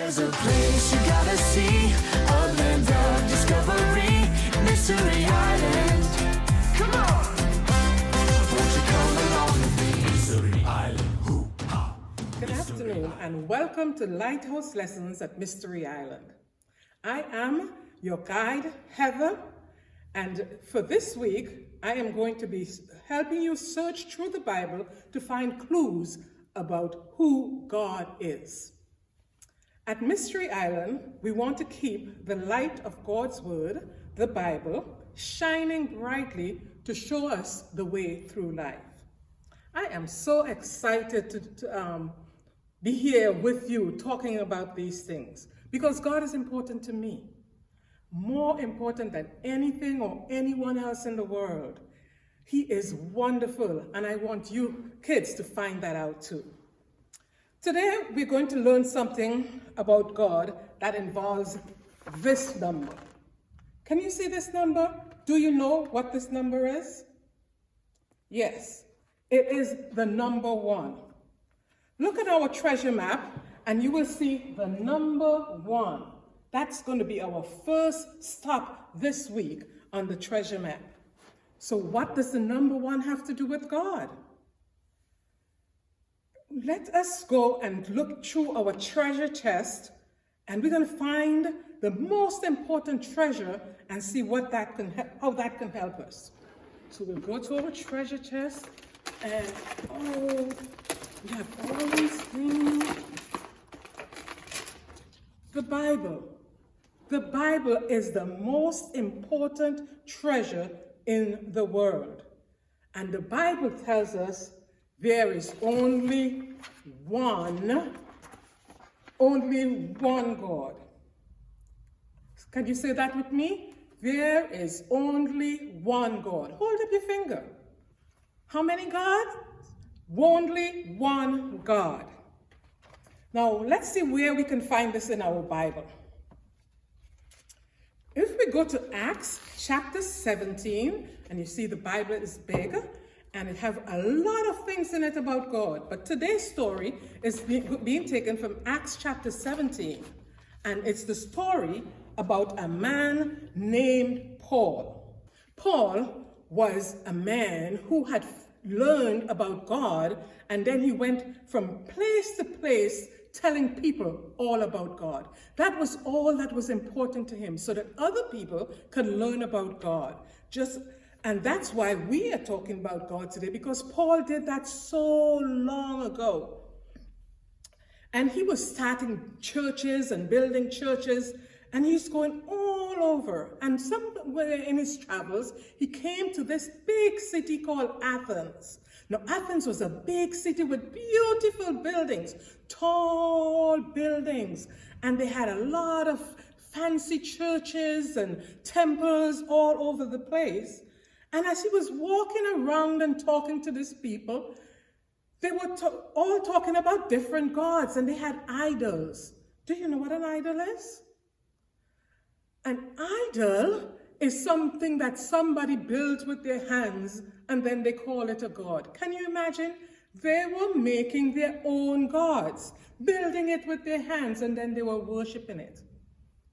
There's a place you gotta see, a land of discovery, Mystery Island. Come on! Won't you come along with me? Mystery Island. Hoo-ha. Good afternoon and welcome to Lighthouse Lessons at Mystery Island. I am your guide, Heather, and for this week, I am going to be helping you search through the Bible to find clues about who God is. At Mystery Island, we want to keep the light of God's Word, the Bible, shining brightly to show us the way through life. I am so excited to be here with you talking about these things because God is important to me, more important than anything or anyone else in the world. He is wonderful, and I want you kids to find that out too. Today, we're going to learn something about God that involves this number. Can you see this number? Do you know what this number is? Yes, it is the number 1. Look at our treasure map, and you will see the number 1. That's going to be our first stop this week on the treasure map. So what does the number 1 have to do with God? Let us go and look through our treasure chest, and we're going to find the most important treasure and see what how that can help us. So we'll go to our treasure chest, and we have all these things. The Bible. The Bible is the most important treasure in the world. And the Bible tells us there is only one God. Can you say that with me? There is only one God. Hold up your finger. How many gods? Only one God. Now, let's see where we can find this in our Bible. If we go to Acts chapter 17, and you see the Bible is big, and it has a lot of things in it about God. But today's story is being taken from Acts chapter 17. And it's the story about a man named Paul. Paul was a man who had learned about God, and then he went from place to place telling people all about God. That was all that was important to him, so that other people can learn about God. And that's why we are talking about God today, because Paul did that so long ago. And he was starting churches and building churches, and he's going all over. And somewhere in his travels, he came to this big city called Athens. Now, Athens was a big city with beautiful buildings, tall buildings, and they had a lot of fancy churches and temples all over the place. And as he was walking around and talking to these people, they were all talking about different gods, and they had idols. Do you know what an idol is? An idol is something that somebody built with their hands, and then they call it a god. Can you imagine? They were making their own gods, building it with their hands, and then they were worshiping it.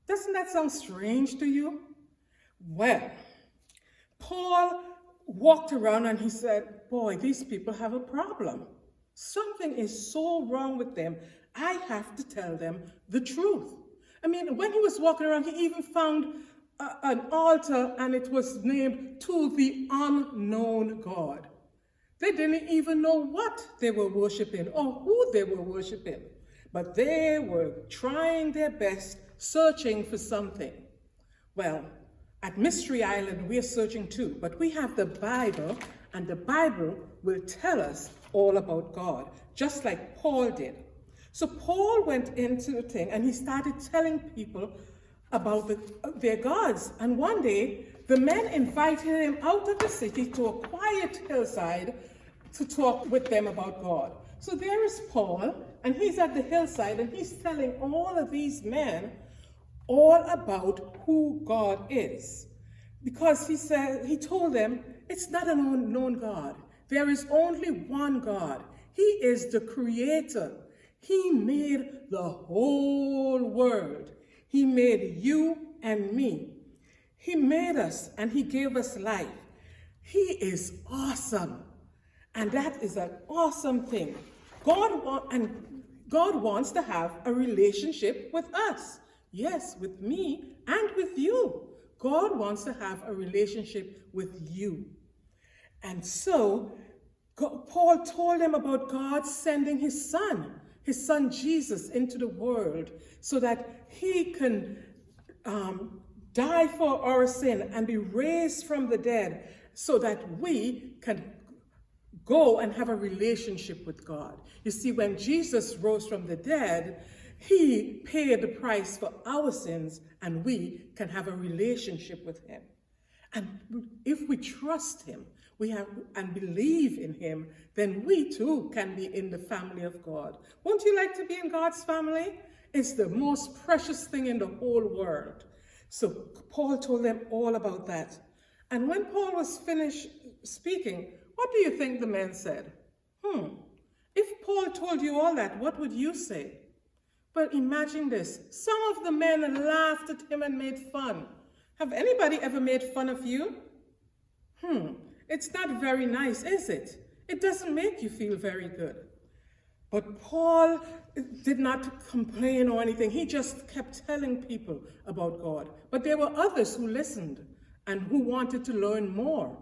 Doesn't that sound strange to you? Well, Paul walked around and he said, boy, these people have a problem. Something is so wrong with them. I have to tell them the truth. I mean, when he was walking around, he even found an altar, and it was named to the unknown God. They didn't even know what they were worshiping or who they were worshiping, but they were trying their best, searching for something. Well, at Mystery Island, we're searching too, but we have the Bible, and the Bible will tell us all about God, just like Paul did. So Paul went into the thing, and he started telling people about their gods. And one day, the men invited him out of the city to a quiet hillside to talk with them about God. So there is Paul, and he's at the hillside, and he's telling all of these men all about who God is. Because he told them, it's not an unknown God. There is only one God. He is the creator. He made the whole world. He made you and me. He made us and he gave us life. He is awesome. And that is an awesome thing. God wants to have a relationship with us. Yes, with me and with you. God wants to have a relationship with you. And so Paul told them about God sending his son Jesus into the world so that he can die for our sin and be raised from the dead so that we can go and have a relationship with God. You see, when Jesus rose from the dead, he paid the price for our sins and we can have a relationship with him. And if we trust him, and believe in him, then we too can be in the family of God. Won't you like to be in God's family? It's the most precious thing in the whole world. So Paul told them all about that. And when Paul was finished speaking, what do you think the men said? If Paul told you all that, what would you say? But imagine this. Some of the men laughed at him and made fun. Have anybody ever made fun of you? It's not very nice, is it? It doesn't make you feel very good. But Paul did not complain or anything. He just kept telling people about God. But there were others who listened and who wanted to learn more.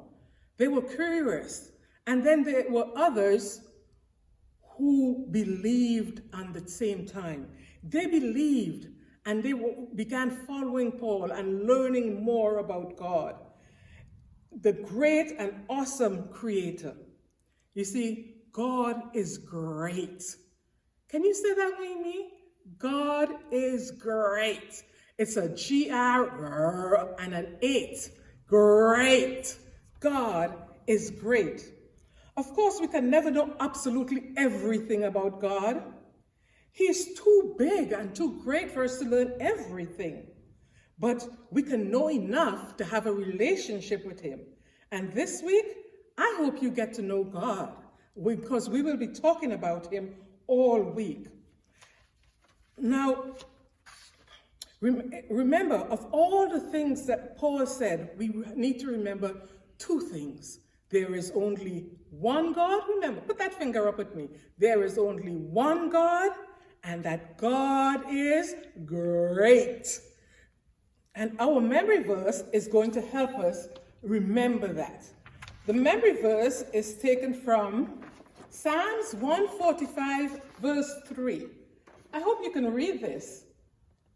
They were curious. And then there were others who believed at the same time. They believed and they began following Paul and learning more about God, the great and awesome creator. You see, God is great. Can you say that with me? God is great. It's a G-R and an 8. Great. God is great. Of course, we can never know absolutely everything about God. He's too big and too great for us to learn everything. But we can know enough to have a relationship with him. And this week, I hope you get to know God, because we will be talking about him all week. Now, remember, of all the things that Paul said, we need to remember two things. There is only one God. Remember, put that finger up at me. There is only one God, and that God is great. And our memory verse is going to help us remember that. The memory verse is taken from Psalms 145, verse 3. I hope you can read this.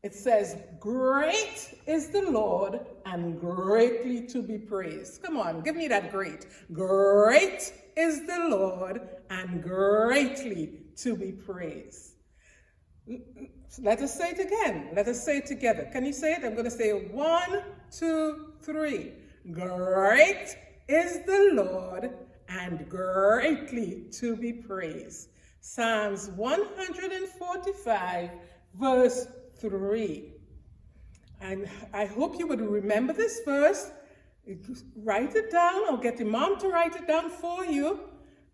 It says, "Great is the Lord and greatly to be praised." Come on, give me that great. Great is the Lord and greatly to be praised. Let us say it again. Let us say it together. Can you say it? I'm going to say 1, 2, 3. Great is the Lord and greatly to be praised. Psalms 145, verse 3. And I hope you would remember this verse. Write it down or get your mom to write it down for you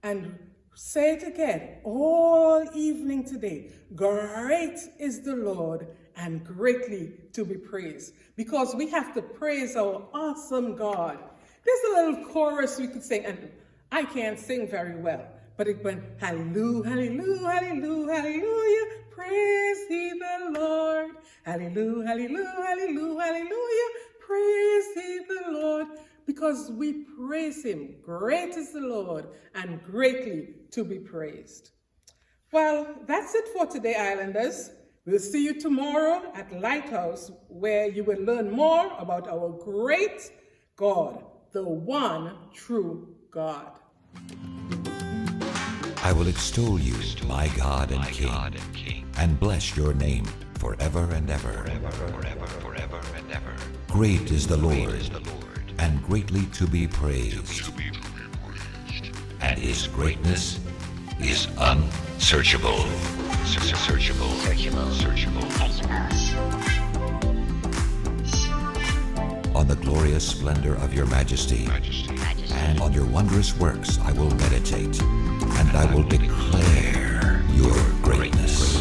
and say it again all evening today. Great is the Lord and greatly to be praised. Because we have to praise our awesome God. There's a little chorus we could sing, and I can't sing very well, but it went, hallelujah, hallelujah, hallelujah, hallelujah, praise ye the Lord. Hallelujah, hallelujah, hallelujah, hallelujah, praise ye the Lord. Because we praise him. Great is the Lord and greatly to be praised. Well, that's it for today, Islanders. We'll see you tomorrow at Lighthouse, where you will learn more about our great God, the one true God. I will extol you, my God and King, and bless your name forever and ever. Great is the Lord, and greatly to be praised, and his greatness is unsearchable. On the glorious splendor of your majesty, and on your wondrous works I will meditate, and I will declare your greatness.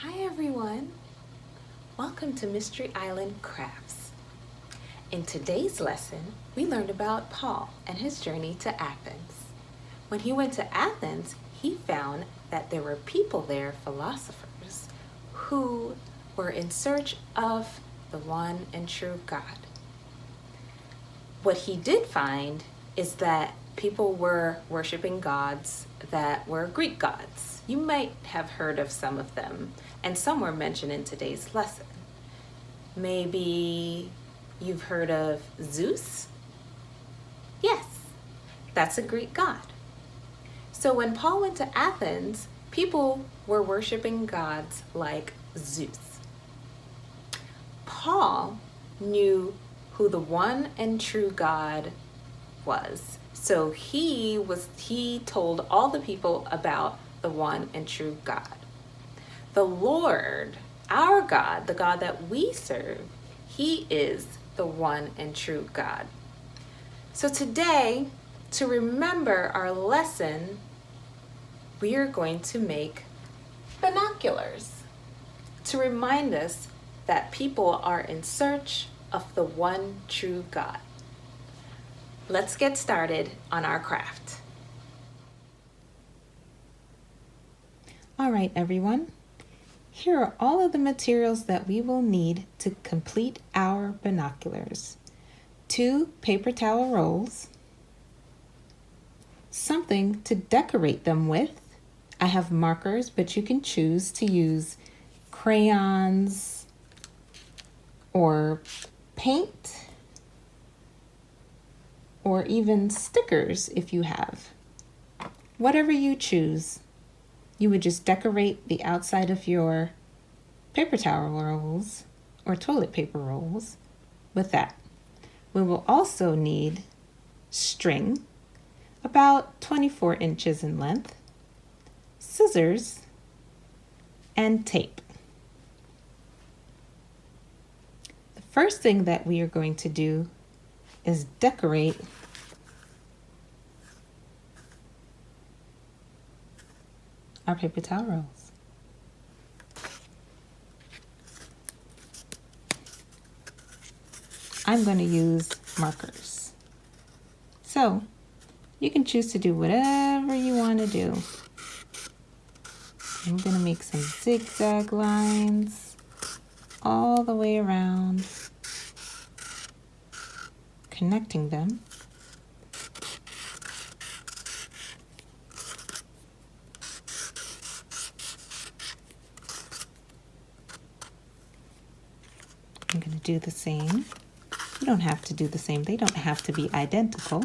Hi everyone, welcome to Mystery Island Crafts. In today's lesson, we learned about Paul and his journey to Athens. When he went to Athens, he found that there were people there, philosophers, who were in search of the one and true God. What he did find is that people were worshiping gods that were Greek gods. You might have heard of some of them, and some were mentioned in today's lesson. Maybe you've heard of Zeus? Yes, that's a Greek god. So when Paul went to Athens, people were worshiping gods like Zeus. Paul knew who the one and true God was. So he told all the people about the one and true God. The Lord, our God, the God that we serve, he is the one and true God. So today, to remember our lesson, we are going to make binoculars to remind us that people are in search of the one true God. Let's get started on our craft. All right, everyone. Here are all of the materials that we will need to complete our binoculars. 2 paper towel rolls, something to decorate them with. I have markers, but you can choose to use crayons or paint or even stickers if you have. Whatever you choose, you would just decorate the outside of your paper towel rolls or toilet paper rolls with that. We will also need string, about 24 inches in length, scissors, and tape. The first thing that we are going to do is decorate our paper towel rolls. I'm going to use markers. So you can choose to do whatever you want to do. I'm going to make some zigzag lines all the way around, connecting them. I'm going to do the same. You don't have to do the same. They don't have to be identical.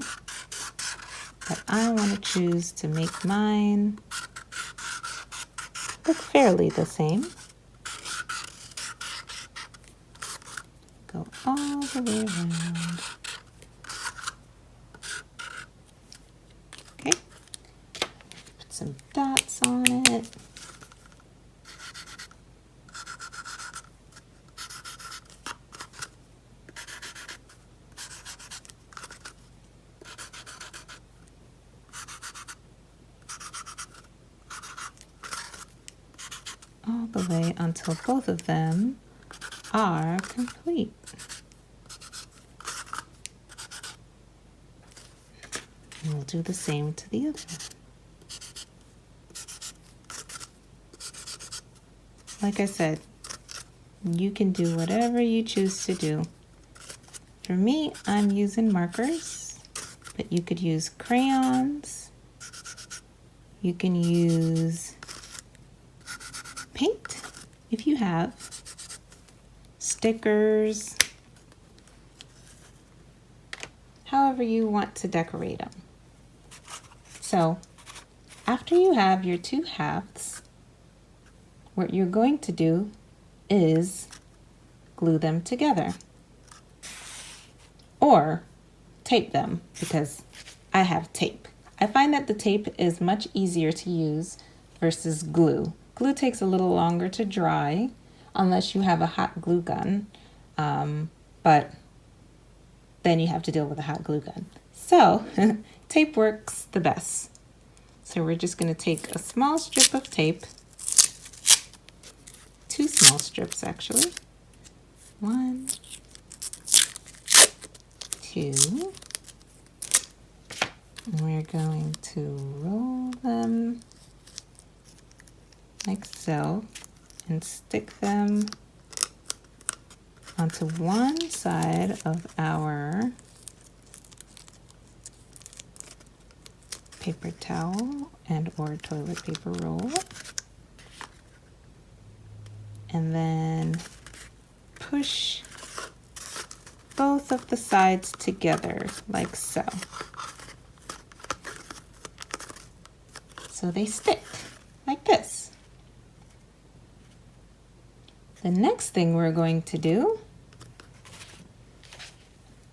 But I want to choose to make mine look fairly the same. Go all the way around. Okay. Put some dots on it. All the way until both of them are complete. And we'll do the same to the other. Like I said, you can do whatever you choose to do. For me, I'm using markers, but you could use crayons. You can use paint if you have, stickers, however you want to decorate them. So after you have your 2 halves, what you're going to do is glue them together or tape them, because I have tape. I find that the tape is much easier to use versus glue. Glue takes a little longer to dry unless you have a hot glue gun, but then you have to deal with a hot glue gun. So tape works the best. So we're just going to take a small strip of tape 2 small strips actually. 1, 2. And we're going to roll them like so and stick them onto one side of our paper towel and or toilet paper roll, and then push both of the sides together like so. So they stick like this. The next thing we're going to do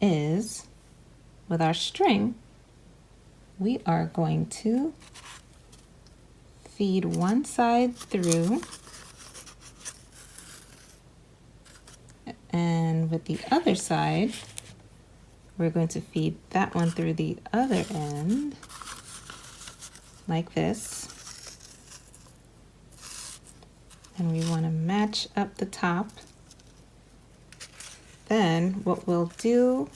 is, with our string, we are going to feed one side through, and with the other side, we're going to feed that one through the other end, like this. And we want to match up the top. Then what we'll do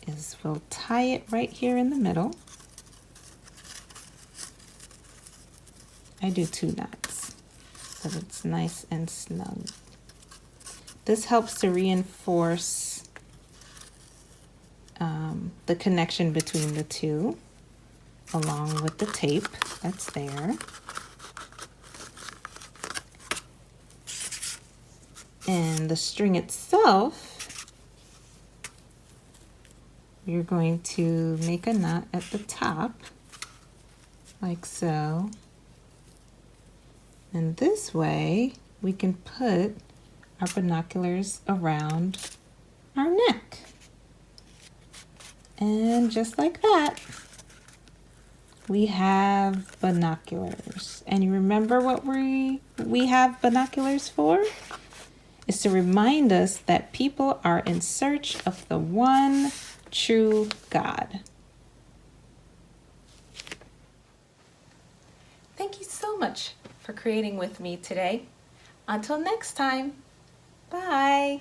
is we'll tie it right here in the middle. I do 2 knots so that it's nice and snug. This helps to reinforce the connection between the two, along with the tape that's there. And the string itself, you're going to make a knot at the top, like so. And this way, we can put our binoculars around our neck. And just like that, we have binoculars. And you remember what we have binoculars for? Is to remind us that people are in search of the one true God. Thank you so much for creating with me today. Until next time, bye.